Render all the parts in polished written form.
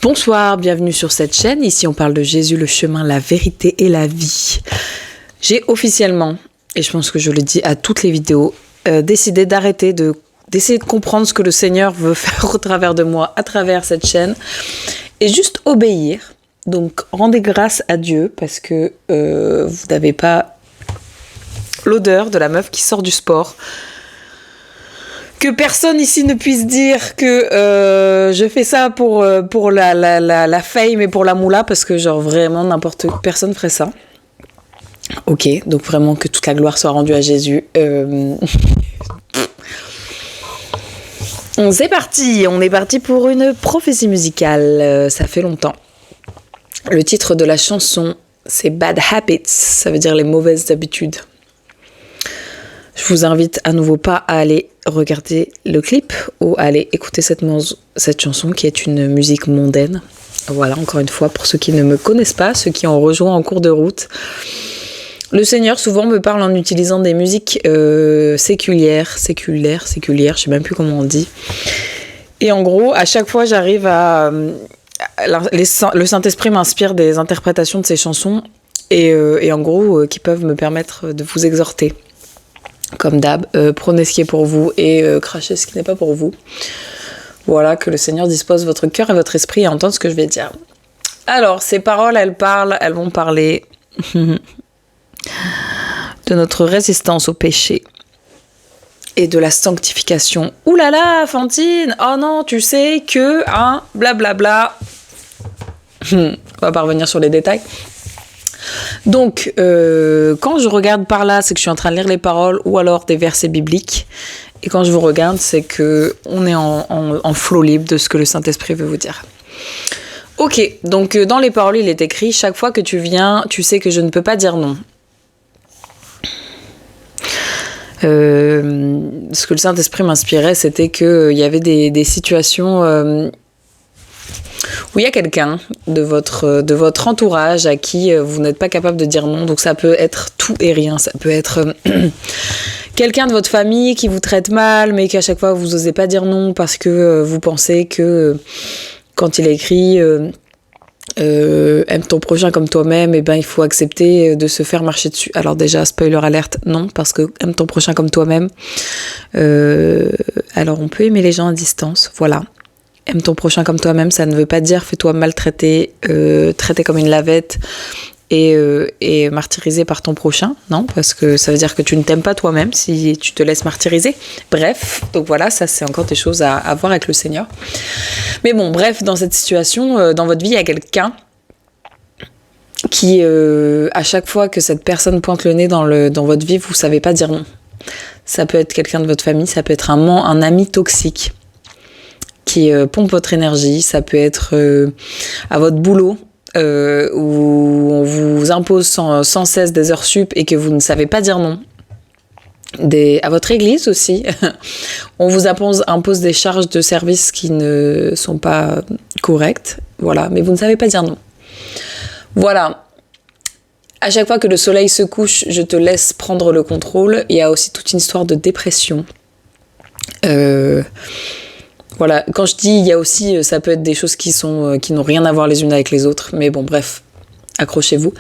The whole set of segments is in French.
Bonsoir, bienvenue sur cette chaîne. Ici, on parle de Jésus, le chemin, la vérité et la vie. J'ai officiellement, et je pense que je le dis à toutes les vidéos, décidé d'essayer de comprendre ce que le Seigneur veut faire au travers de moi, à travers cette chaîne, et juste obéir. Donc, rendez grâce à Dieu parce que vous n'avez pas l'odeur de la meuf qui sort du sport. Que personne ici ne puisse dire que je fais ça pour la fame et pour la moula, parce que genre vraiment personne ferait ça. Ok, donc vraiment que toute la gloire soit rendue à Jésus. C'est parti, on est parti pour une prophétie musicale, ça fait longtemps. Le titre de la chanson, c'est Bad Habits, ça veut dire les mauvaises habitudes. Je vous invite à nouveau pas à aller regarder le clip ou à aller écouter cette chanson qui est une musique mondaine. Voilà, encore une fois, pour ceux qui ne me connaissent pas, ceux qui ont rejoint en cours de route. Le Seigneur souvent me parle en utilisant des musiques séculières, je sais même plus comment on dit. Et en gros, à chaque fois, j'arrive à... le Saint-Esprit m'inspire des interprétations de ces chansons et en gros, qui peuvent me permettre de vous exhorter. Comme d'hab, prenez ce qui est pour vous et crachez ce qui n'est pas pour vous. Voilà, que le Seigneur dispose votre cœur et votre esprit à entendre ce que je vais dire. Alors, ces paroles, elles vont parler de notre résistance au péché et de la sanctification. Ouh là là, Fantine, oh non, tu sais que, blablabla. On va pas revenir sur les détails. Donc, quand je regarde par là, c'est que je suis en train de lire les paroles ou alors des versets bibliques. Et quand je vous regarde, c'est que on est en flot libre de ce que le Saint-Esprit veut vous dire. Ok, donc dans les paroles, il est écrit « Chaque fois que tu viens, tu sais que je ne peux pas dire non ». Ce que le Saint-Esprit m'inspirait, c'était qu'il y avait des situations... où il y a quelqu'un de votre entourage à qui vous n'êtes pas capable de dire non. Donc ça peut être tout et rien. Ça peut être quelqu'un de votre famille qui vous traite mal, mais qu'à chaque fois vous n'osez pas dire non parce que vous pensez que quand il a écrit aime ton prochain comme toi-même, et ben il faut accepter de se faire marcher dessus. Alors déjà, spoiler alerte, non, parce que aime ton prochain comme toi-même. Alors on peut aimer les gens à distance, voilà. Aime ton prochain comme toi-même, ça ne veut pas dire fais-toi maltraiter, traiter comme une lavette et martyriser par ton prochain, non, parce que ça veut dire que tu ne t'aimes pas toi-même si tu te laisses martyriser. Bref, donc voilà, ça c'est encore des choses à voir avec le Seigneur. Mais bon, bref, dans cette situation, dans votre vie, il y a quelqu'un qui, à chaque fois que cette personne pointe le nez dans votre vie, vous savez pas dire non. Ça peut être quelqu'un de votre famille, ça peut être un ami toxique qui pompe votre énergie, ça peut être à votre boulot où on vous impose sans cesse des heures sup et que vous ne savez pas dire non. À votre église aussi, on vous impose des charges de service qui ne sont pas correctes, voilà, mais vous ne savez pas dire non. Voilà. À chaque fois que le soleil se couche, je te laisse prendre le contrôle. Il y a aussi toute une histoire de dépression. Voilà, quand je dis il y a aussi, ça peut être des choses qui n'ont rien à voir les unes avec les autres, mais bon, bref, accrochez-vous.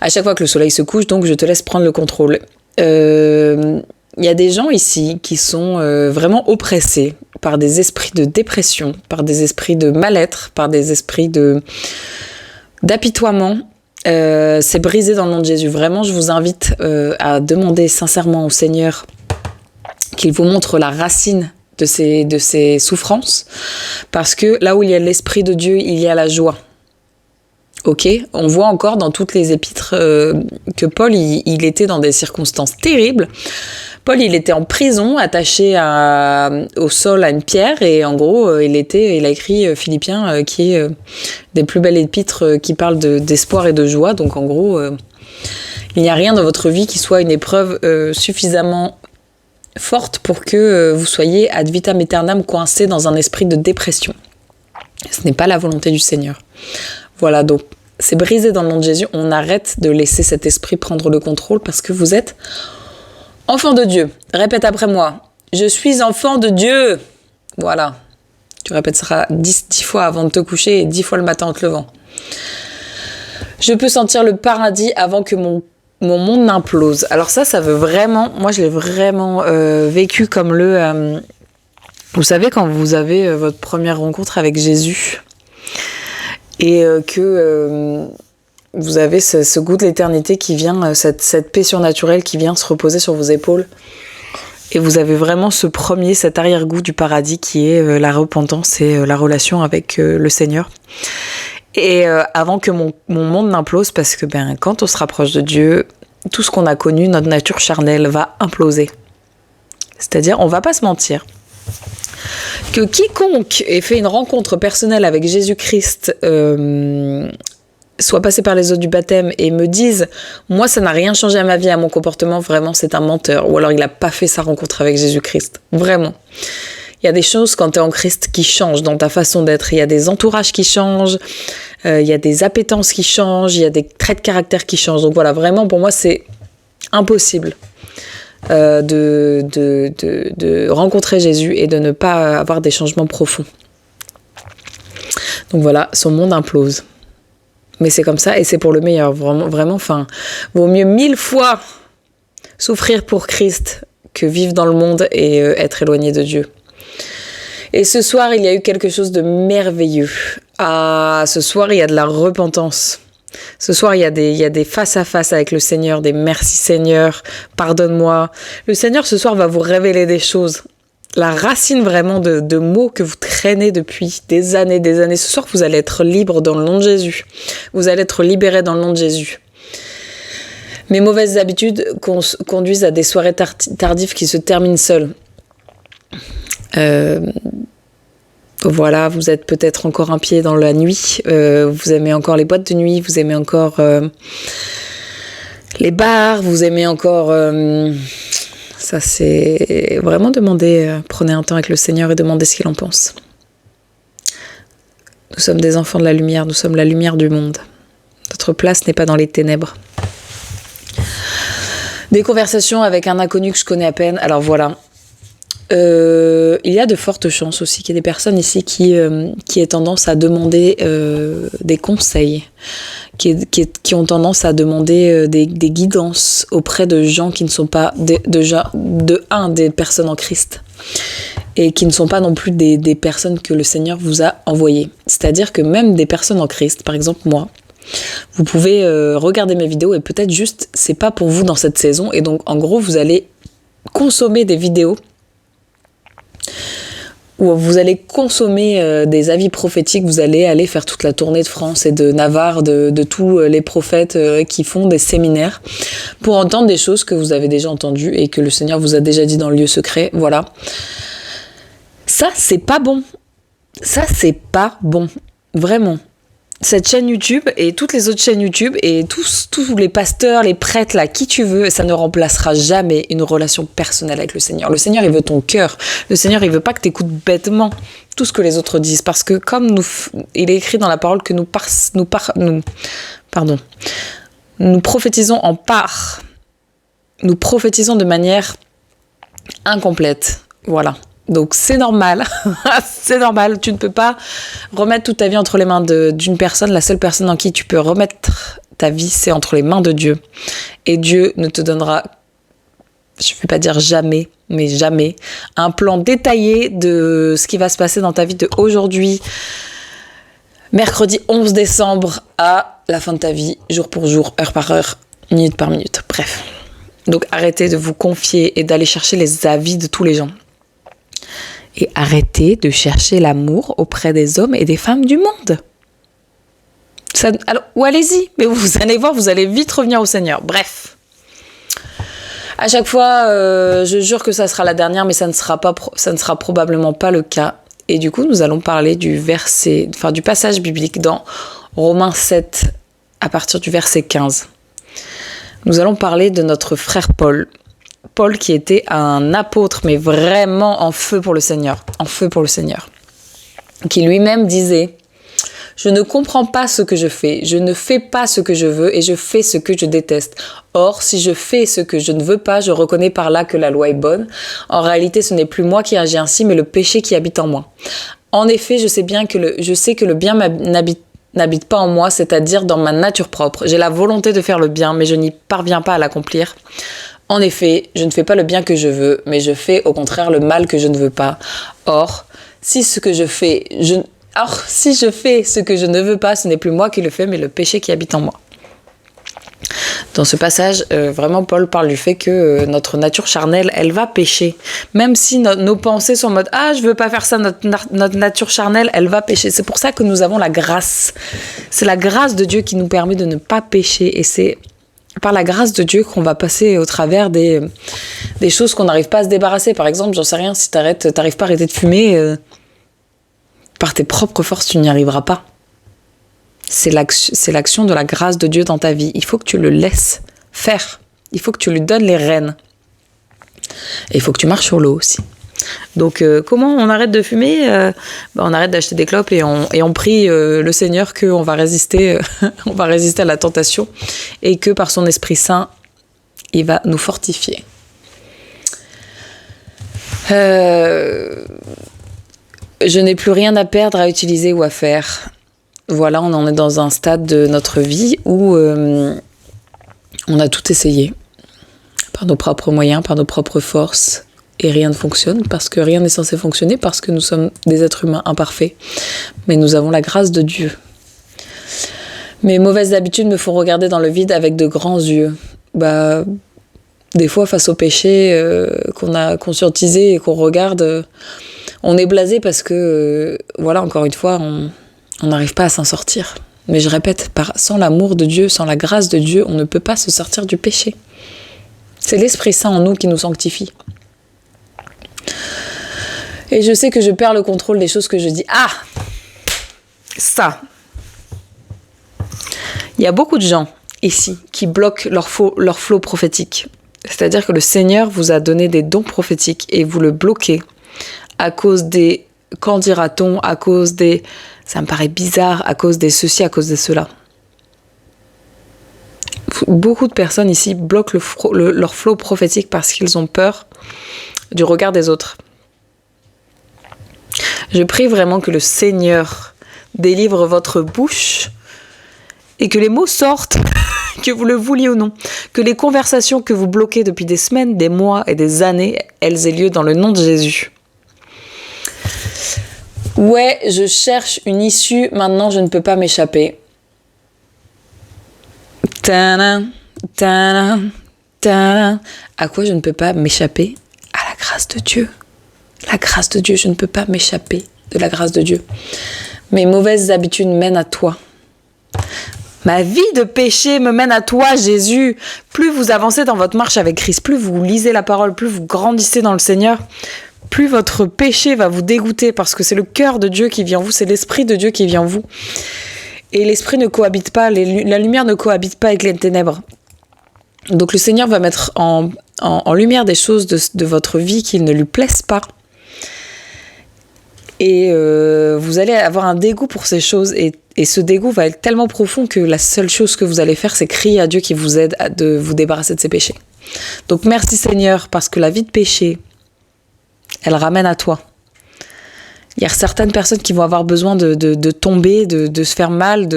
À chaque fois que le soleil se couche, donc je te laisse prendre le contrôle. Il y a des gens ici qui sont vraiment oppressés par des esprits de dépression, par des esprits de mal-être, par des esprits d'apitoiement. C'est brisé dans le nom de Jésus. Vraiment, je vous invite à demander sincèrement au Seigneur qu'il vous montre la racine de ces souffrances, parce que là où il y a l'Esprit de Dieu, il y a la joie. Ok, on voit encore dans toutes les épîtres que Paul, il était dans des circonstances terribles. Paul, il était en prison, attaché au sol à une pierre, et en gros, il a écrit Philippiens, qui est des plus belles épîtres qui parlent d'espoir et de joie. Donc en gros, il n'y a rien dans votre vie qui soit une épreuve suffisamment forte pour que vous soyez ad vitam aeternam coincé dans un esprit de dépression. Ce n'est pas la volonté du Seigneur. Voilà, donc c'est brisé dans le nom de Jésus. On arrête de laisser cet esprit prendre le contrôle parce que vous êtes enfant de Dieu. Répète après moi. Je suis enfant de Dieu. Voilà. Tu répètes ça 10 fois avant de te coucher et 10 fois le matin en te levant. Je peux sentir le paradis avant que mon monde n'implose. Alors ça veut vraiment... Moi, je l'ai vraiment vécu comme vous savez, quand vous avez votre première rencontre avec Jésus et que vous avez ce goût de l'éternité qui vient, cette paix surnaturelle qui vient se reposer sur vos épaules. Et vous avez vraiment cet arrière-goût du paradis qui est la repentance et la relation avec le Seigneur. Et avant que mon monde n'implose, parce que quand on se rapproche de Dieu, tout ce qu'on a connu, notre nature charnelle va imploser. C'est-à-dire, on va pas se mentir, que quiconque ait fait une rencontre personnelle avec Jésus-Christ, soit passé par les eaux du baptême et me dise « Moi, ça n'a rien changé à ma vie, à mon comportement, vraiment, c'est un menteur. » Ou alors, il n'a pas fait sa rencontre avec Jésus-Christ. Vraiment. Il y a des choses, quand tu es en Christ, qui changent dans ta façon d'être. Il y a des entourages qui changent, il y a des appétences qui changent, il y a des traits de caractère qui changent. Donc voilà, vraiment, pour moi, c'est impossible de rencontrer Jésus et de ne pas avoir des changements profonds. Donc voilà, son monde implose. Mais c'est comme ça et c'est pour le meilleur. Vraiment, enfin, vaut mieux 1000 fois souffrir pour Christ que vivre dans le monde et être éloigné de Dieu. Et ce soir, il y a eu quelque chose de merveilleux. Ah, ce soir, il y a de la repentance. Ce soir, il y a des face-à-face avec le Seigneur, des merci Seigneur, pardonne-moi. Le Seigneur, ce soir, va vous révéler des choses. La racine vraiment de mots que vous traînez depuis des années. Ce soir, vous allez être libre dans le nom de Jésus. Vous allez être libéré dans le nom de Jésus. Mes mauvaises habitudes conduisent à des soirées tardives qui se terminent seules. Voilà, vous êtes peut-être encore un pied dans la nuit, vous aimez encore les boîtes de nuit, vous aimez encore les bars, vous aimez encore... ça, c'est vraiment demander, prenez un temps avec le Seigneur et demandez ce qu'il en pense. Nous sommes des enfants de la lumière, nous sommes la lumière du monde. Notre place n'est pas dans les ténèbres. Des conversations avec un inconnu que je connais à peine, alors voilà. Il y a de fortes chances aussi qu'il y ait des personnes ici qui aient tendance à demander des conseils, qui ont tendance à demander des guidances auprès de gens qui ne sont pas des personnes en Christ et qui ne sont pas non plus des personnes que le Seigneur vous a envoyées. C'est-à-dire que même des personnes en Christ, par exemple moi, vous pouvez regarder mes vidéos et peut-être juste c'est pas pour vous dans cette saison et donc en gros vous allez consommer des vidéos où vous allez consommer des avis prophétiques, vous allez aller faire toute la tournée de France et de Navarre, de tous les prophètes qui font des séminaires pour entendre des choses que vous avez déjà entendues et que le Seigneur vous a déjà dit dans le lieu secret, voilà. Ça, c'est pas bon. Ça, c'est pas bon. Vraiment. Cette chaîne YouTube et toutes les autres chaînes YouTube et tous les pasteurs, les prêtres, là, qui tu veux, ça ne remplacera jamais une relation personnelle avec le Seigneur. Le Seigneur, il veut ton cœur. Le Seigneur, il veut pas que tu écoutes bêtement tout ce que les autres disent. Parce que comme il est écrit dans la parole que nous prophétisons en part. Nous prophétisons de manière incomplète. Voilà. Donc c'est normal, c'est normal, tu ne peux pas remettre toute ta vie entre les mains d'une personne, la seule personne en qui tu peux remettre ta vie, c'est entre les mains de Dieu. Et Dieu ne te donnera, je ne vais pas dire jamais, mais jamais, un plan détaillé de ce qui va se passer dans ta vie de aujourd'hui, mercredi 11 décembre, à la fin de ta vie, jour pour jour, heure par heure, minute par minute, bref. Donc arrêtez de vous confier et d'aller chercher les avis de tous les gens. Et arrêtez de chercher l'amour auprès des hommes et des femmes du monde. Ou allez-y, mais vous allez voir, vous allez vite revenir au Seigneur. Bref. À chaque fois, je jure que ça sera la dernière, mais ça ne sera probablement pas le cas. Et du coup, nous allons parler du passage biblique dans Romains 7, à partir du verset 15. Nous allons parler de notre frère Paul. Paul qui était un apôtre, mais vraiment en feu pour le Seigneur, qui lui-même disait « Je ne comprends pas ce que je fais, je ne fais pas ce que je veux et je fais ce que je déteste. Or, si je fais ce que je ne veux pas, je reconnais par là que la loi est bonne. En réalité, ce n'est plus moi qui agis ainsi, mais le péché qui habite en moi. En effet, je sais que le bien n'habite pas en moi, c'est-à-dire dans ma nature propre. J'ai la volonté de faire le bien, mais je n'y parviens pas à l'accomplir. En effet, je ne fais pas le bien que je veux, mais je fais au contraire le mal que je ne veux pas. Or, si je fais ce que je ne veux pas, ce n'est plus moi qui le fais, mais le péché qui habite en moi. Dans ce passage, vraiment, Paul parle du fait que notre nature charnelle, elle va pécher. Même si nos pensées sont en mode « Ah, je veux pas faire ça », notre nature charnelle, elle va pécher. C'est pour ça que nous avons la grâce. C'est la grâce de Dieu qui nous permet de ne pas pécher. Et c'est par la grâce de Dieu qu'on va passer au travers des choses qu'on n'arrive pas à se débarrasser. Par exemple, j'en sais rien, si t'arrives pas à arrêter de fumer, par tes propres forces, tu n'y arriveras pas. C'est l'action de la grâce de Dieu dans ta vie. Il faut que tu le laisses faire. Il faut que tu lui donnes les rênes. Et il faut que tu marches sur l'eau aussi. Donc, comment on arrête de fumer ? On arrête d'acheter des clopes et on prie le Seigneur qu'on va résister, on va résister à la tentation et que par son Esprit Saint, il va nous fortifier. Je n'ai plus rien à perdre, à utiliser ou à faire. Voilà, on en est dans un stade de notre vie où on a tout essayé, par nos propres moyens, par nos propres forces, et rien ne fonctionne, parce que rien n'est censé fonctionner, parce que nous sommes des êtres humains imparfaits. Mais nous avons la grâce de Dieu. Mes mauvaises habitudes me font regarder dans le vide avec de grands yeux. Des fois, face au péché qu'on a conscientisé et qu'on regarde, on est blasé parce que, encore une fois, on n'arrive pas à s'en sortir. Mais je répète, sans l'amour de Dieu, sans la grâce de Dieu, on ne peut pas se sortir du péché. C'est l'Esprit Saint en nous qui nous sanctifie. Et je sais que je perds le contrôle des choses que je dis. Ah ! Ça ! Il y a beaucoup de gens ici qui bloquent leur flot prophétique. C'est-à-dire que le Seigneur vous a donné des dons prophétiques et vous le bloquez à cause des « qu'en dira-t-on », à cause des « ça me paraît bizarre », à cause des ceci, à cause de cela. Beaucoup de personnes ici bloquent leur flot prophétique parce qu'ils ont peur du regard des autres. Je prie vraiment que le Seigneur délivre votre bouche et que les mots sortent, que vous le vouliez ou non, que les conversations que vous bloquez depuis des semaines, des mois et des années, elles aient lieu dans le nom de Jésus. Ouais, je cherche une issue, maintenant je ne peux pas m'échapper. Ta-da, ta-da, ta-da. À quoi je ne peux pas m'échapper ? À la grâce de Dieu. La grâce de Dieu, je ne peux pas m'échapper de la grâce de Dieu. Mes mauvaises habitudes mènent à toi. Ma vie de péché me mène à toi, Jésus. Plus vous avancez dans votre marche avec Christ, plus vous lisez la parole, plus vous grandissez dans le Seigneur, plus votre péché va vous dégoûter parce que c'est le cœur de Dieu qui vit en vous, c'est l'Esprit de Dieu qui vit en vous. Et l'Esprit ne cohabite pas, la lumière ne cohabite pas avec les ténèbres. Donc le Seigneur va mettre en lumière des choses de votre vie qui ne lui plaisent pas. Et vous allez avoir un dégoût pour ces choses et ce dégoût va être tellement profond que la seule chose que vous allez faire, c'est crier à Dieu qui vous aide à vous débarrasser de ces péchés. Donc merci Seigneur, parce que la vie de péché, elle ramène à toi. Il y a certaines personnes qui vont avoir besoin de tomber, de se faire mal,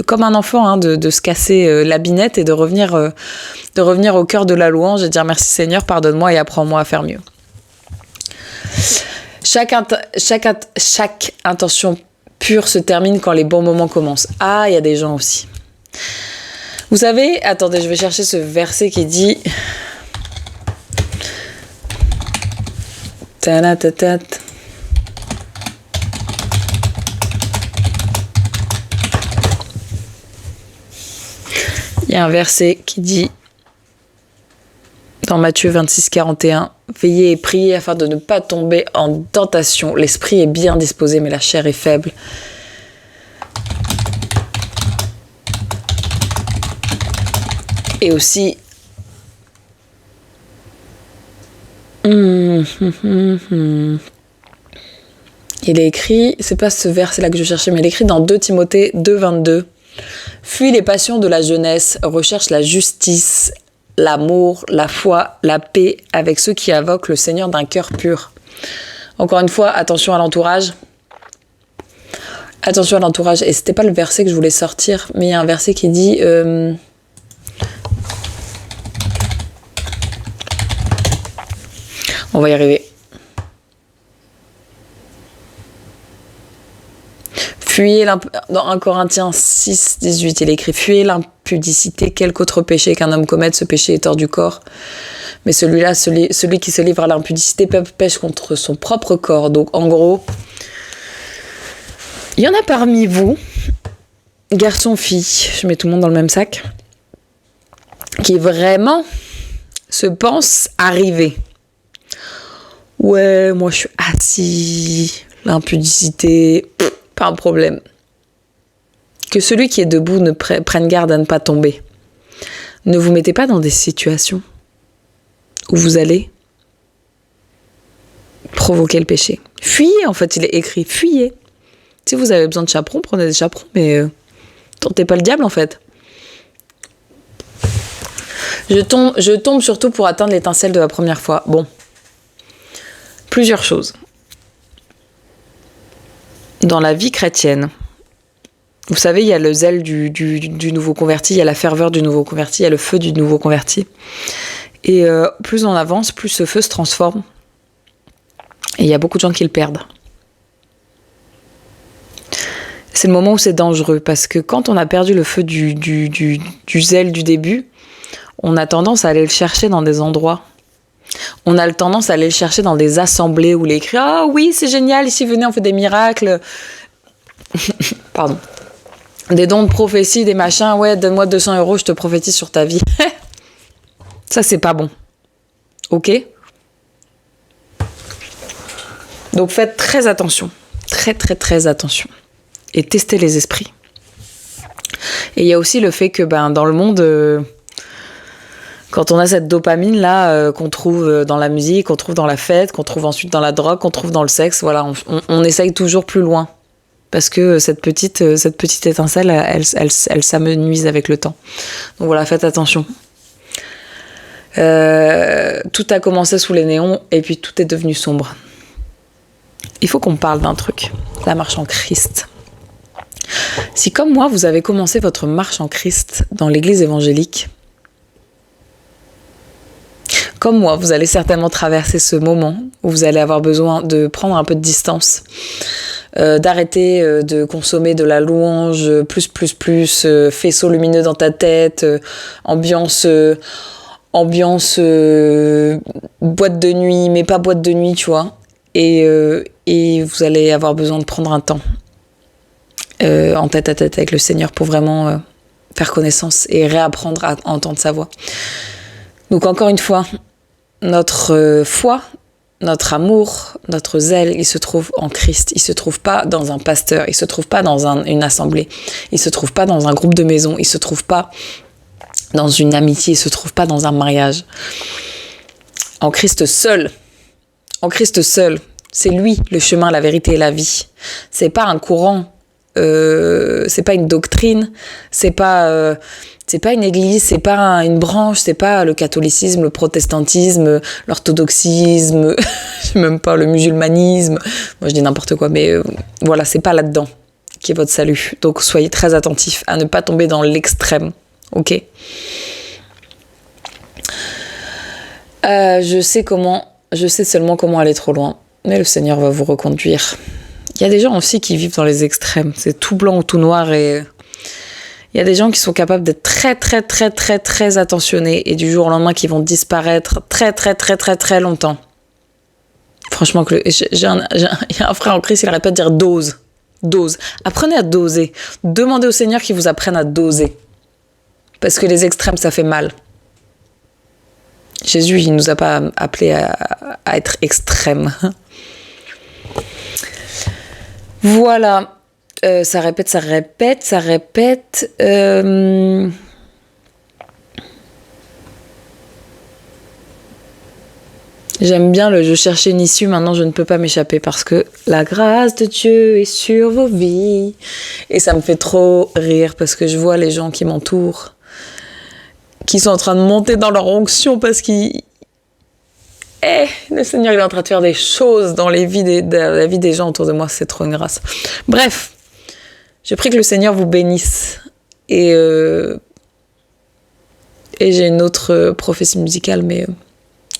comme un enfant, de se casser la binette et de revenir au cœur de la louange et dire merci Seigneur, pardonne-moi et apprends-moi à faire mieux. Chaque intention pure se termine quand les bons moments commencent. Ah, il y a des gens aussi. Vous savez, attendez, je vais chercher ce verset qui dit... Ta-na-ta-ta. Il y a un verset qui dit, dans Matthieu 26, 41, « Veillez et priez afin de ne pas tomber en tentation. L'esprit est bien disposé, mais la chair est faible. » Et aussi, il est écrit, c'est pas ce verset-là que je cherchais, mais il est écrit dans 2 Timothée 2, 22. « Fuis les passions de la jeunesse, recherche la justice, l'amour, la foi, la paix avec ceux qui invoquent le Seigneur d'un cœur pur. » Encore une fois, attention à l'entourage. Attention à l'entourage. Et c'était pas le verset que je voulais sortir, mais il y a un verset qui dit... On va y arriver. Fuyez dans 1 Corinthiens 6, 18, il est écrit « Fuyez l'impudicité, quelque autre péché qu'un homme commette, ce péché est hors du corps. Mais celui-là, celui qui se livre à l'impudicité pêche contre son propre corps. » Donc en gros, il y en a parmi vous, garçons, filles, je mets tout le monde dans le même sac, qui vraiment se pensent arriver. Ouais, moi je suis assis, l'impudicité, pas un problème. Que celui qui est debout ne prenne garde à ne pas tomber. Ne vous mettez pas dans des situations où vous allez provoquer le péché. Fuyez, en fait, il est écrit, fuyez. Si vous avez besoin de chaperons, prenez des chaperons, mais tentez pas le diable, en fait. Je tombe surtout pour atteindre l'étincelle de la première fois. Bon. Plusieurs choses. Dans la vie chrétienne, vous savez, il y a le zèle du nouveau converti, il y a la ferveur du nouveau converti, il y a le feu du nouveau converti. Et plus on avance, plus ce feu se transforme. Et il y a beaucoup de gens qui le perdent. C'est le moment où c'est dangereux, parce que quand on a perdu le feu du zèle du début, on a tendance à aller le chercher dans des endroits. On a tendance à aller le chercher dans des assemblées où il est écrit « Ah oui, c'est génial, ici venez, on fait des miracles. » Pardon. Des dons de prophétie, des machins. Ouais, donne-moi 200 €, je te prophétise sur ta vie. Ça, c'est pas bon. Ok ? Donc faites très attention. Très, très, très attention. Et testez les esprits. Et il y a aussi le fait que dans le monde... Quand on a cette dopamine-là qu'on trouve dans la musique, qu'on trouve dans la fête, qu'on trouve ensuite dans la drogue, qu'on trouve dans le sexe, voilà, on essaye toujours plus loin. Parce que cette petite étincelle, elle s'amenuise avec le temps. Donc voilà, faites attention. Tout a commencé sous les néons et puis tout est devenu sombre. Il faut qu'on parle d'un truc, la marche en Christ. Si comme moi, vous avez commencé votre marche en Christ dans l'église évangélique, comme moi, vous allez certainement traverser ce moment où vous allez avoir besoin de prendre un peu de distance, d'arrêter de consommer de la louange, plus, faisceau lumineux dans ta tête, ambiance boîte de nuit, mais pas boîte de nuit, tu vois. Et vous allez avoir besoin de prendre un temps en tête à tête avec le Seigneur pour vraiment faire connaissance et réapprendre à entendre sa voix. Donc encore une fois, notre foi, notre amour, notre zèle, il se trouve en Christ. Il se trouve pas dans un pasteur, il se trouve pas dans une assemblée, il se trouve pas dans un groupe de maison, il se trouve pas dans une amitié, il se trouve pas dans un mariage. En Christ seul. En Christ seul. C'est lui le chemin, la vérité et la vie. C'est pas un courant, c'est pas une doctrine, c'est pas une église, c'est pas une branche, c'est pas le catholicisme, le protestantisme, l'orthodoxisme, je sais même pas, le musulmanisme. Moi je dis n'importe quoi, mais voilà, c'est pas là-dedans qui est votre salut. Donc soyez très attentifs à ne pas tomber dans l'extrême, ok ? Je sais seulement comment aller trop loin, mais le Seigneur va vous reconduire. Il y a des gens aussi qui vivent dans les extrêmes, c'est tout blanc ou tout noir et... Il y a des gens qui sont capables d'être très, très, très, très, très attentionnés et du jour au lendemain qui vont disparaître très, très, très, très, très longtemps. Franchement, il y a un frère en Christ, il arrête pas de dire dose. Dose. Apprenez à doser. Demandez au Seigneur qu'il vous apprenne à doser. Parce que les extrêmes, ça fait mal. Jésus, il nous a pas appelés à être extrêmes. Voilà. Ça répète. J'aime bien je cherchais une issue, maintenant je ne peux pas m'échapper parce que la grâce de Dieu est sur vos vies. Et ça me fait trop rire parce que je vois les gens qui m'entourent, qui sont en train de monter dans leur onction parce qu'ils Le Seigneur, il est en train de faire des choses dans la vie des gens autour de moi. C'est trop une grâce. Bref, je prie que le Seigneur vous bénisse. Et j'ai une autre prophétie musicale, mais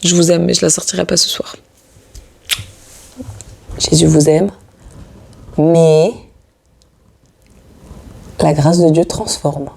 je vous aime, mais je la sortirai pas ce soir. Jésus vous aime, mais la grâce de Dieu transforme.